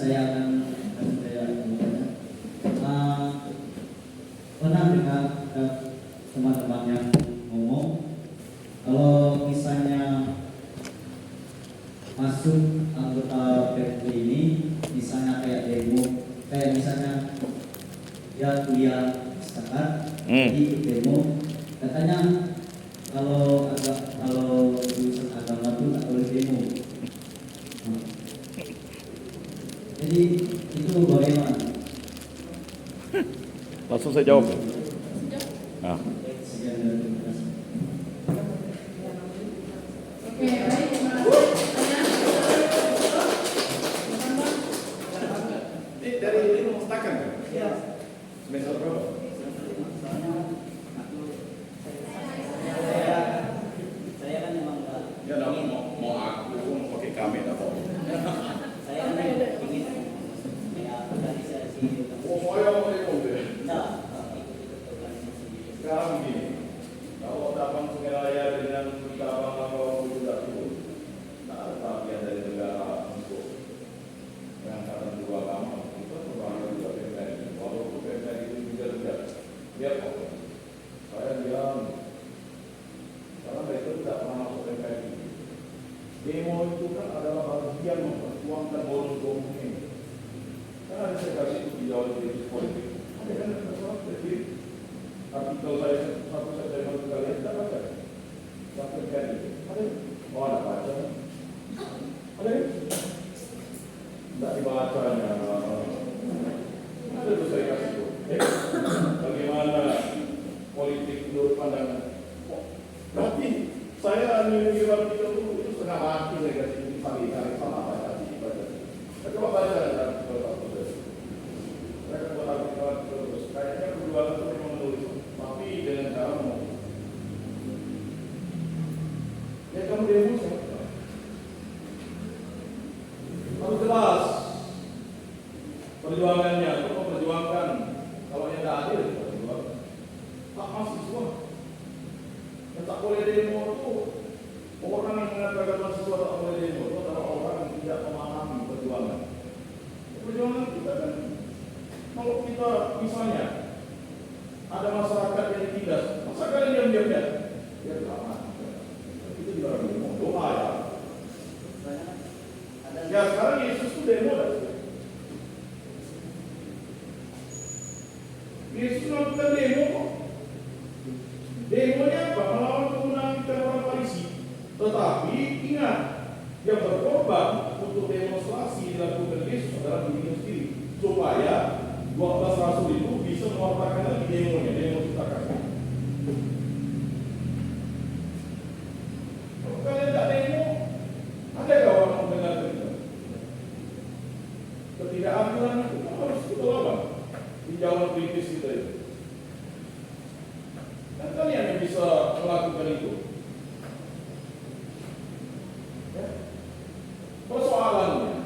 saya akan saya bertanya. Pernah dengar teman-teman yang ngomong kalau misalnya masuk anggota PFP ini, misalnya kayak demo, kayak misalnya dia kuliah sekarang, ikut demo, katanya kalau jurusan agama itu tak boleh demo. Jadi itu bagaimana? Langsung saya jawab. Nah. Oke, baik, terima kasih. Ini dari ini Mustakan kan? Ya. Semester berapa? Saya kan memang enggak. Ya, mau aku mau pakai kami atau Saya kan ingin kayak organisasi. mau yang mau deh. Nah, ikut organisasi. Sekarang begini, kalau Taman Sungai Raya dengan cabang Langkau juga itu, tak ada bagian dari negara untuk pengangkatan dua agama. Itu perbahagian juga PPN. Walaupun PPN itu juga tidak, dia kok. Saya bilang, karena mereka tidak pernah masuk PPN. Demo itu kan adalah bagian memperjuangkan bonus ini. Karena saya kasih itu di dalam krisis politik. Ada kan masalah jadi artikel saya satu September kalian tidak baca. Sampai jadi ada, oh ada baca. Ada, tidak dibacanya. Ada tuh saya kasih itu. Bagaimana politik menurut pandangan? Tapi saya mengira artikel itu setengah mati saya kasih ini tarik sama baca. Coba baca artikel terus. Saya buat artikel terus. Kayaknya kedua itu memang menulis, tapi dengan cara ngomong. Ya kamu demo siapa? Harus jelas perjuangannya. Itu memperjuangkan. Kalau yang tidak adil, perjuangkan. Tak mahasiswa. Yang tak boleh demo itu orang yang mengatakan mahasiswa tak boleh demo itu adalah orang yang tidak memahami perjuangan. Perjuangan kita kan, kalau kita misalnya ada masyarakat yang ditindas, masyarakat yang diam-diam dia lama. Itu juga orang demo, doa ya. Ya sekarang Yesus itu demo dah. Yesus melakukan demo kok. Demonya apa? Melawan kemunafikan orang Farisi. Tetapi ingat, yang berkorban untuk demonstrasi dilakukan Yesus adalah dirinya sendiri, supaya 12 rasul itu bisa mewartakan lagi demonya, demo ciptakan. Kalau kalian tidak demo, ada nggak orang mendengar cerita? Ketidakadilan itu harus kita lawan di zaman kritis kita itu. Dan kalian yang bisa melakukan itu. Ya. Persoalannya,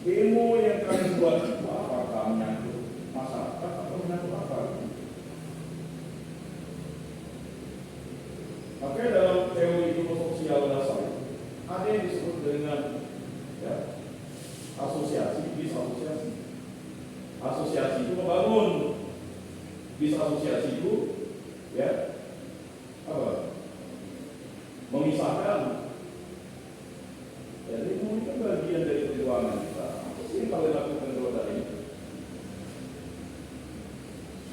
demo yang kalian buat itu apakah menyangkut masyarakat atau menyangkut apa? Makanya dalam teori sosial dasar ada yang disebut dengan ya, asosiasi, disasosiasi. Asosiasi itu membangun, disasosiasi itu ya apa? Memisahkan. Jadi ini kan bagian dari perjuangan kita. Apa sih yang kalian lakukan kalau dari itu?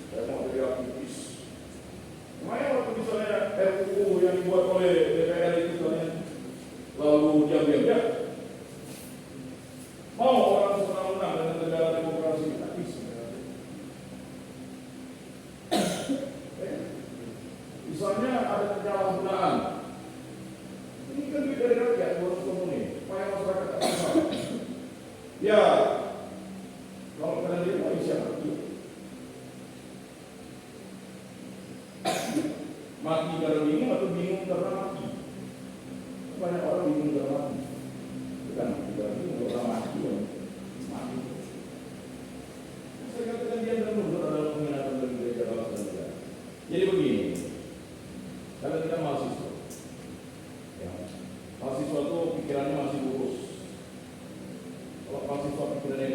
Saya mau jadi aktivis. Makanya waktu misalnya RUU yang dibuat oleh DPR itu kalian lalu diam-diam ya. Mau orang senang-senang dengan negara demokrasi kita bisa. Misalnya ada penyalahgunaan. Ini kan duit dari rakyat buat ekonomi, supaya masyarakat tak bisa. Ya, kalau kalian demo siapa itu? Mati karena bingung atau bingung karena mati? Banyak orang bingung karena mati. Bukan mati karena bingung karena mati. Mati. Saya katakan dia benar mundur adalah penghinaan bagi gereja bangsa dan negara. Jadi begini, kalau kita mahasiswa, ya, mahasiswa itu pikirannya masih lurus. Kalau mahasiswa pikirannya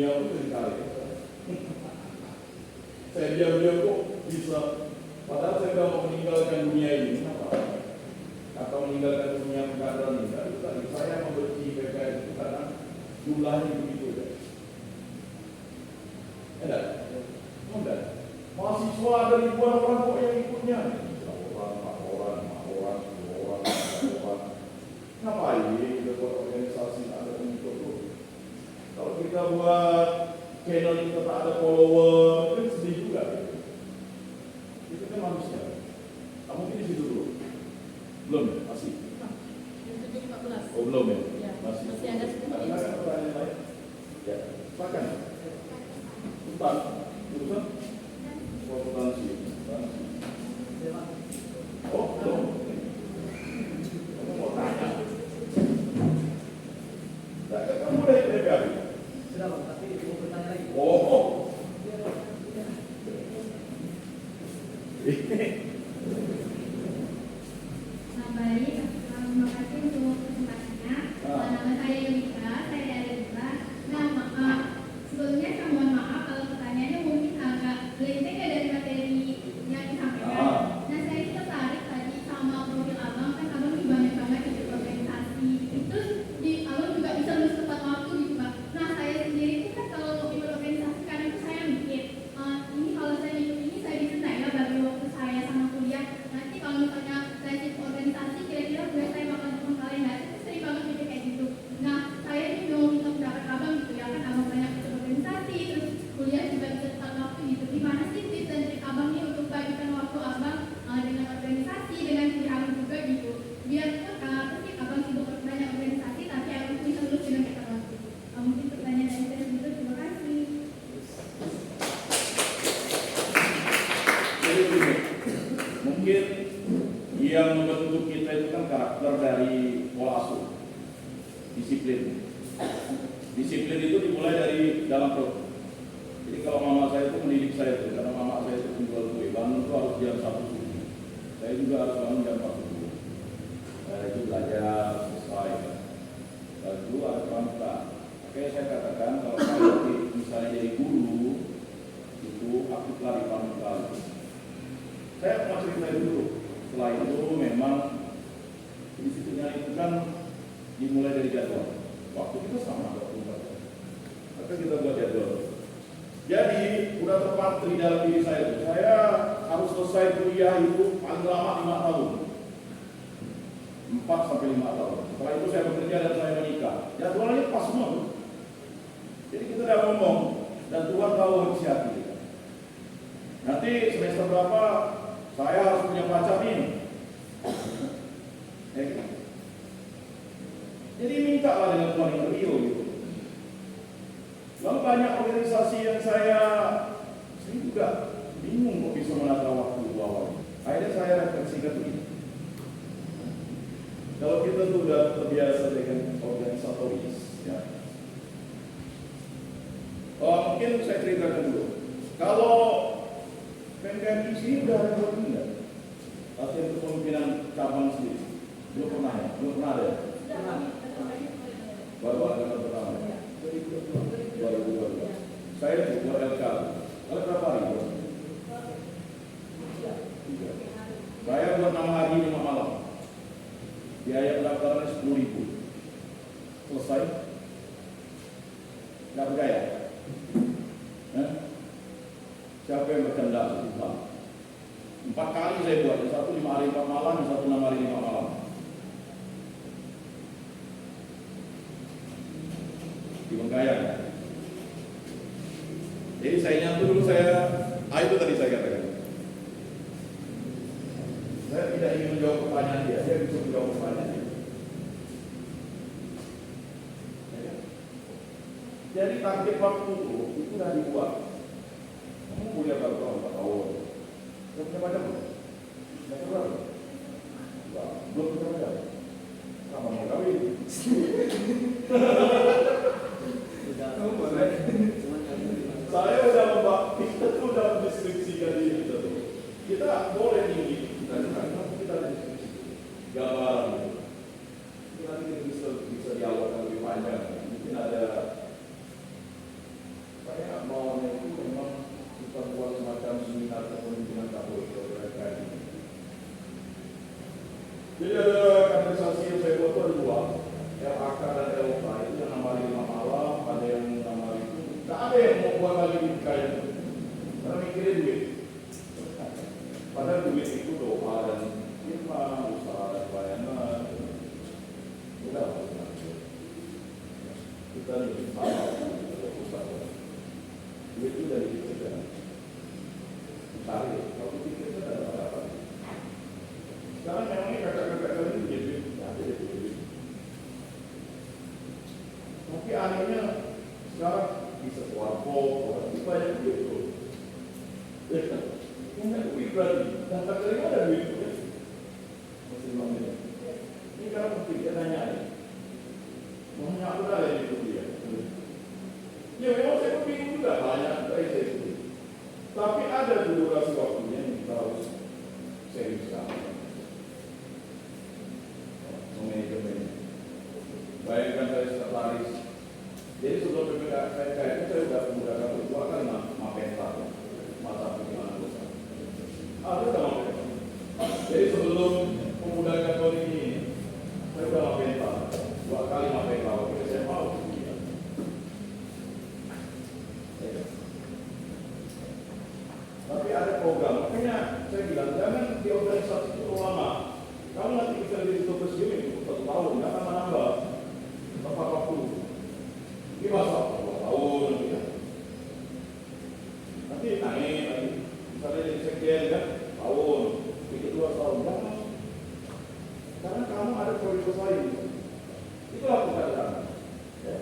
dunia itu dikali. Saya diam-diam kok bisa. Padahal saya sudah mau meninggalkan dunia ini. Kenapa? Atau meninggalkan dunia keadaan ini. Itu tadi saya membenci PKS itu karena jumlahnya begitu. Enggak? Enggak. Mahasiswa ada ribuan orang kok yang ikutnya. Orang, 4 orang, 10 orang. Ngapain kita buat organisasi ada pengikut tuh? Kalau kita buat channel kita tak ada follower, kan sedih juga. Itu kan manusia. Kamu di situ dulu? Belum ya? Masih? Oh belum ya? Masih ada pertanyaan lain? Ya, silakan. Ustaz, urusan? Konsultansi. Oh, belum. Kamu mau tanya? Kamu udah ikut DPR? Sudah Bang, tapi mau bertanya lagi. Oh. Baik, terima kasih untuk kesempatannya. Nama saya Yulika, saya dari Yulika. Nah, sebelumnya saya mohon maaf kalau pertanyaannya mungkin agak melenceng ya dari materi yang disampaikan. Nah, saya ini tertarik tadi sama profil abang, kan abang juga banyak banget ikut organisasi. Terus abang juga bisa lulus tepat waktu gitu Pak. Nah, saya sendiri itu kan kalau ikut organisasi kadang itu saya mikir, ini kalau saya ikut ini saya bisa nggak ya bagi waktu saya sama kuliah. Nanti kalau misalnya saya ikut organisasi kira-kira gue saya bakal ketemu kalian nggak? Saya sering banget mikir kayak gitu. Nah, saya ini mau minta pendapat abang gitu ya kan abang banyak ikut organisasi terus kuliah juga bisa tepat waktu gitu. Gimana sih tips dan trik abang nih untuk bagikan waktu abang dengan organisasi dengan kuliah abang juga gitu? Biar sih abang sibuk banyak organisasi tapi abang bisa lulus dengan tepat waktu. Mungkin pertanyaan dari saya begitu. Terima kasih. Jadi begini, mungkin yang membentuk kita itu kan karakter dari pola asuh, disiplin. Disiplin itu dimulai dari dalam perut. Jadi kalau mama saya itu mendidik saya itu, karena mama saya itu penjual kue, bangun itu harus jam 1 subuh. Saya juga harus bangun jam 4 subuh. Saya itu belajar selesai. Lalu ada pramuka. Oke, saya katakan kalau saya misalnya jadi guru, itu aktiflah di pramuka. Saya mau cerita dulu. Setelah itu memang disiplinnya itu kan dimulai dari jadwal. Waktu kita sama 24 jam. Maka kita buat jadwal. Jadi udah tepat di dalam diri saya itu. Saya harus selesai kuliah itu paling lama 5 tahun. 4 sampai 5 tahun. Setelah itu saya bekerja dan saya menikah. Jadwalnya pas semua. Jadi kita udah ngomong dan Tuhan tahu isi hati kita. Nanti semester berapa saya harus punya pacar nih. Jadi mintalah dengan Tuhan yang real gitu. Lalu banyak organisasi yang saya juga bingung kok bisa menata waktu awal. Akhirnya saya refleksikan begini. Kalau kita tuh udah terbiasa dengan organisatoris, ya. Mungkin saya ceritakan dulu. Kalau PMKM sini udah ada buat enggak? Latihan kepemimpinan cabang sendiri. Belum pernah ya? Belum pernah ada ya? Baru ada pertama. 2022. Saya juga LK. Kalau berapa hari? 3. Saya buat 6 hari 5 malam. Biaya pendaftarannya 10.000. Selesai? Nggak bergaya? Siapa yang berkehendak? Tuhan. 4 kali saya buat, yang satu 5 hari 4 malam, yang satu 6 hari 5 malam. Di Bengkayang. Jadi saya nyatu dulu itu tadi saya katakan. Saya tidak ingin menjawab pertanyaan dia, saya bisa menjawab pertanyaan dia. Jadi target waktu itu sudah dibuat. Kamu kuliah berapa tahun? Sudah punya pacar belum? Sudah berapa? Belum punya pacar. Sama mau kawin. Saya udah kita tuh udah mendeskripsikan diri kita tuh. Kita boleh tinggi, kita deskripsi. Gambaran. Itu nanti kita bisa dialog lebih panjang. Mungkin ada sama duit itu dari kita tarik kalau pikir itu ada apa sekarang memangnya kakak-kakak kalian jadi ada duit tapi anehnya sekarang bisa warpo orang itu banyak duit itu punya duit berarti dan tak terima ada duit itu masih ngomongin ini kalau mungkin dia nanya mau aku dah itu dia ya memang saya bingung juga banyak dari saya sendiri tapi ada durasi waktunya yang kita harus seriuskan manajemen bayangkan saya sekretaris jadi sebelum PPKK itu saya sudah menggunakan dua kali mapenta mata pertimbangan dosa ada sudah mapenta jadi sebelum memudahkan tahun ini saya sudah mapenta 2 kali mapenta waktu saya mau tapi ada program makanya saya bilang jangan di organisasi itu lama kamu nanti bisa jadi ketua presidium itu 1 tahun nggak akan menambah tepat waktu ini masa 2 tahun nanti naik lagi misalnya jadi sekjen kan tahun itu 2 tahun jangan karena kamu ada prioritas lain itulah pekerjaan ya.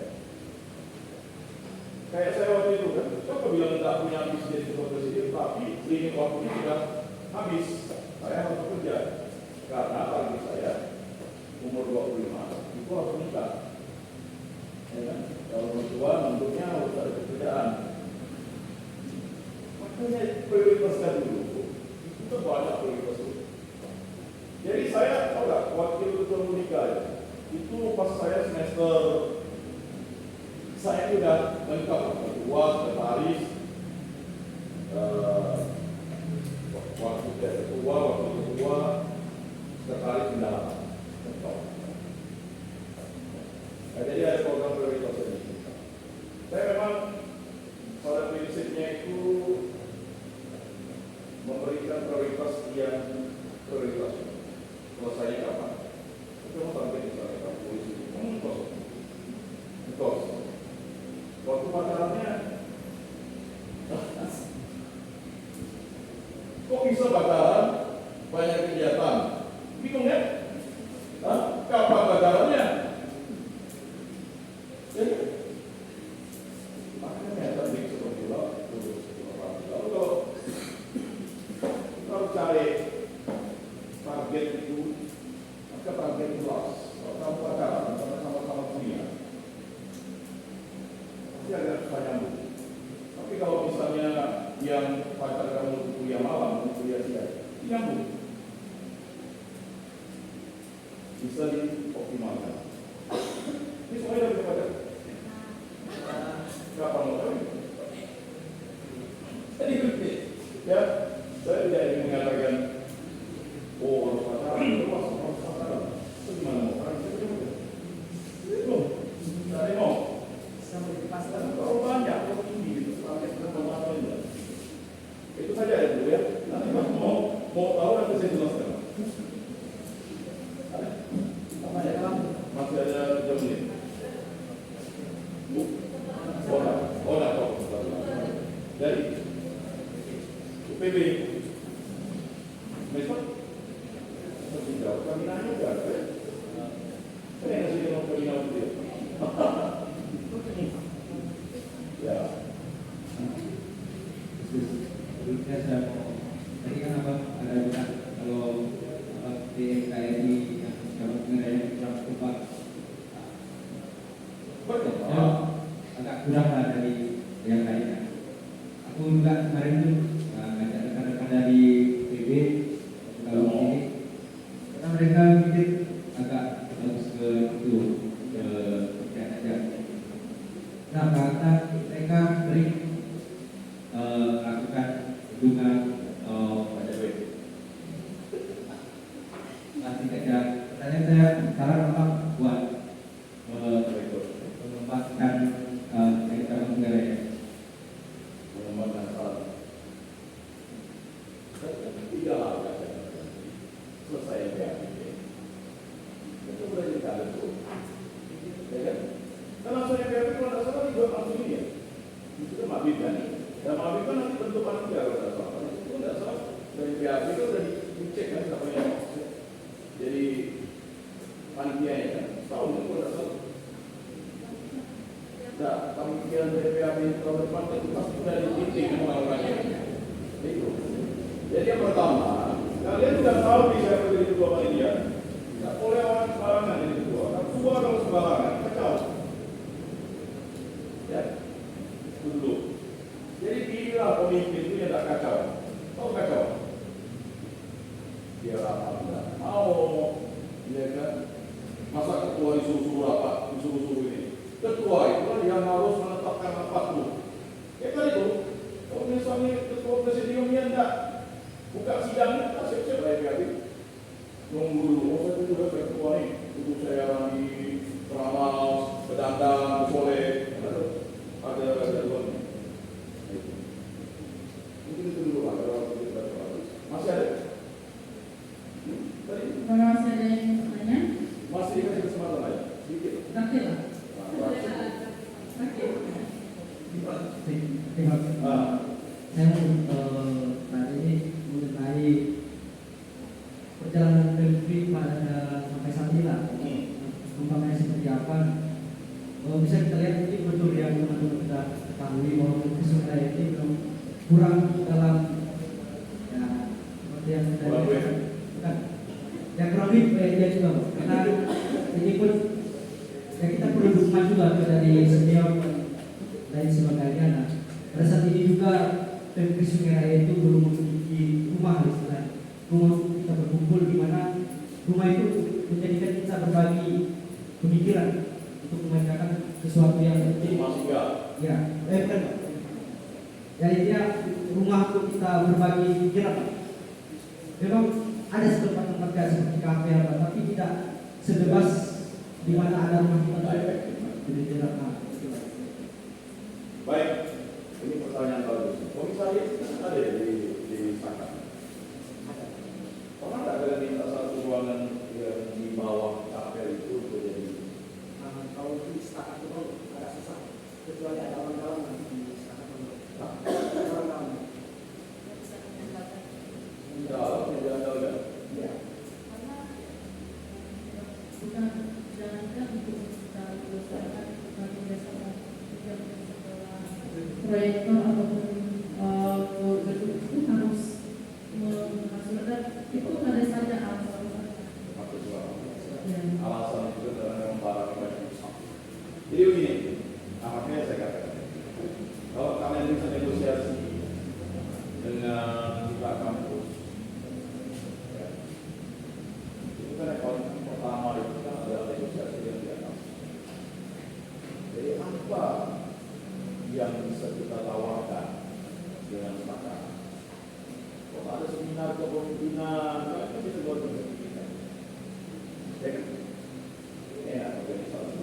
Kayak saya waktu itu kan siapa bilang tidak punya ambisi jadi ketua presidium tapi limit waktunya sudah habis saya harus bekerja karena bagi saya umur 25 itu harus menikah ya kan? Kalau mertua bentuknya harus ada pekerjaan makanya prioritaskan dulu itu banyak prioritas dulu jadi saya tahu gak wakil ketua menikah itu pas saya semester saya sudah lengkap kedua, sekretaris waktu kedua sekretaris pendalaman jadi ada program prioritas ini saya memang pada prinsipnya itu memberikan prioritas yang prioritas selesai kapan itu mau target misalnya polisi betul waktu pacarannya kok bisa pacaran banyak kegiatan bingung ya kapan pacarannya jadi makanya tadi seperti itu lalu kalau cari target itu maka target luas kalau kamu pacaran sama-sama kuliah agak susah nyambung. Tapi kalau misalnya yang pacar kamu kuliah malam, kuliah siang, nyambung. Bisa dioptimalkan. Ini semuanya dari pacar. Kapan mau kawin? Jadi ya, saya tidak ingin mengatakan, oh harus pacaran, harus pacaran. Itu gimana mau kawin? Belum, dari mau. Sampai dipasang kalau banyak kalau tinggi gitu sampai berapa itu saja ya Bu ya nanti mau tahu nanti saya jelaskan apa ya masih ada jam ini Bu olah dari UPB besok masih jauh kami nanya juga saya ngasih nomor koordinat dia ya. Saya tadi kan apa ada juga kalau di KRI yang kalau mengenai kurang cepat agak kurang lah dari yang lainnya. Aku juga kemarin itu ngajak rekan-rekan dari PB kalau ini karena mereka mikir agak harus ke itu ke kerja. Nah, karena mereka sering melakukan hubungan pada web. Nanti saja, pertanyaan saya sekarang apa buat mengembangkan cara menggaranya? Mengembangkan salah. Tidak ada selesai PAPP. Itu sudah dikatakan. Ya kan? Karena saya PAPP kalau panitia DPRD tahun depan itu pasti sudah ditinting melakukannya. Itu. Jadi yang pertama, kalian sudah tahu di siapa jadi ketua panitia. Tidak boleh orang sembarangan jadi ketua. Semua kalau sembarangan, kacau. Ya, dulu. Jadi pilihlah pemimpin itu yang tak kacau. Tahu kacau? Dia apa enggak mau, ya kan? Masa ketua disuruh-suruh rapat, disuruh-suruh ini? Ketua itu yang harus menetapkan rapat dulu. Ya kan itu? Kalau misalnya ketua presidiumnya enggak buka sidangnya, tak siap-siap lah ya. Nunggu dulu, oh saya juga ketua nih, untuk saya di Peramal, Pedandang, Soleh, ada dua nih. Mungkin itu dulu lah, kalau kita masih ada. Kalau masih ada yang bertanya, Masih dikasih kesempatan aja, sedikit. terakhir lah. Saya tadi ini mengenai perjalanan Pemkri pada sampai saat ini lah, kembangnya seperti apa. Bisa kita lihat ini betul yang teman-teman kita ketahui bahwa Sungai ini belum kurang dalam ya seperti yang sudah dikatakan. Bukan. Yang kurang lebih dia juga, karena ini pun ya kita perlu dukungan juga dari senior dan sebagainya. Nah, pada saat ini juga Pemkri Sungai Raya itu belum memiliki rumah istilahnya. Rumah kita berkumpul di mana rumah itu menjadikan kita berbagi pemikiran untuk mengerjakan sesuatu yang penting. Masih enggak? Ya, kan. Ya intinya rumah untuk kita berbagi pikiran. Memang ada tempat-tempat kayak seperti kafe apa, tapi tidak sebebas di mana ada rumah kita. Jadi tidak. Baik, ini pertanyaan bagus. Komisaris ada di sana. Pernah nggak kalian minta satu ruangan yang di bawah kafe itu untuk jadi? Kalau di setakat itu agak susah, kecuali ada orang-orang nanti di setakat itu. Orang-orang. Tidak ada. Ya. Bukan jangankan untuk kita berusaha untuk bersama proyektor ataupun itu harus maksudnya itu ada saja alasan. Alasan itu adalah memang barang banyak. Jadi begini, makanya saya katakan, kalau kalian bisa negosiasi dengan pihak kampus, ya, itu kan yang paling pertama itu kan adalah negosiasi dengan pihak kampus. Jadi apa yang bisa kita tawarkan dengan sepakat? Kalau ada seminar kepemimpinan, kan bisa buat kepemimpinan. Ya kan? Ini ya organisasi.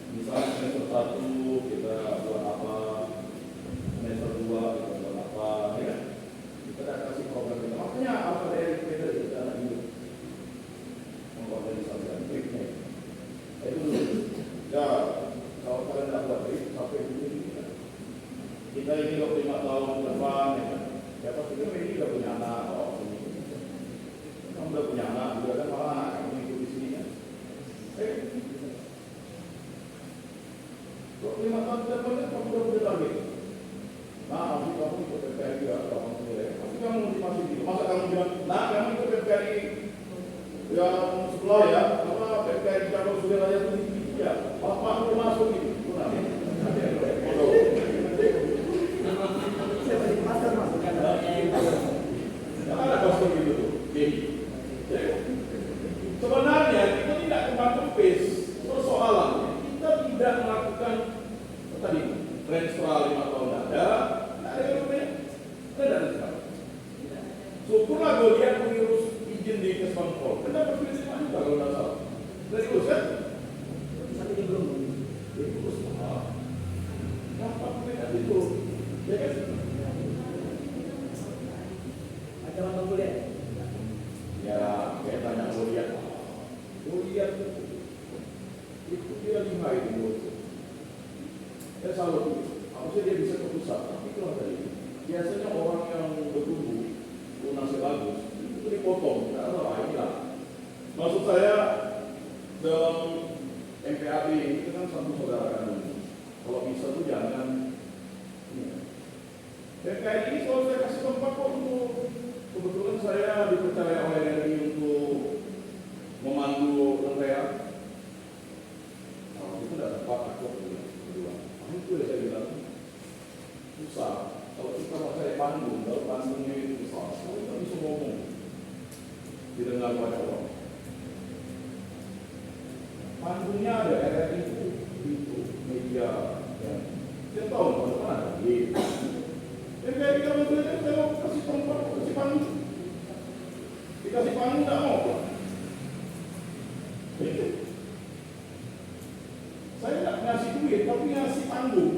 Misalnya semester 1 kita buat apa, semester 2 kita buat apa, ya kan? Kita akan kasih program kita. Makanya apa dari kita dalam hidup mengorganisasikan triknya. Itu dulu. Ya, kalau kalian tidak buat trik, sampai dulu kita ini 25 tahun ke depan, ya kan? Ya pasti ini sudah punya anak, kamu sudah punya anak, juga kan malah anak kamu ikut di sini kan? 25 tahun ke depan kan kamu sudah punya target. Nah, nanti kamu ikut PPRI ya, kamu menilai. Pasti kamu motivasi gitu. Masa kamu bilang, nah kamu ikut PPRI yang sebelah ya, apa PPRI Cabang Sungai Raya itu tinggi ya, Pak mau masuk gitu. Ada kostum gitu tuh, sebenarnya kita tidak kempis persoalannya. Kita tidak melakukan tadi transfer 5 tahun ada yang ada sekarang. Syukurlah gue lihat pengurus izin di Kesbangpol. Kenapa pilih juga kalau tidak salah? Dari urusan Tapi dia belum. urus apa pilihan itu? Ya kan? Ada orang kuliah. Ya, kayak tanya Goliat. Goliat itu dia 5 itu menurutku. Saya selalu harusnya dia bisa ke pusat, tapi kalau tadi biasanya orang yang bertumbuh lunasnya bagus itu dipotong, tidak salah inilah. Maksud saya dalam MPAB ini kan satu saudara kandung. PKI ini selalu saya kasih tempat kok untuk, kebetulan saya dipercaya oleh RRI untuk memandu rangkaian. Nah, itu tidak tepat aku berdua. Nah, itu yang saya bilang susah. Kalau kita mau cari panggung, kalau panggungnya itu besar, kita bisa ngomong didengar oleh orang. Panggungnya ada RRI itu media yang setiap tahun teman-teman ada di PKI kalau belajar saya kasih tempat, kasih panggung, dikasih panggung tidak mau. Saya tidak ngasih duit, tapi ngasih panggung.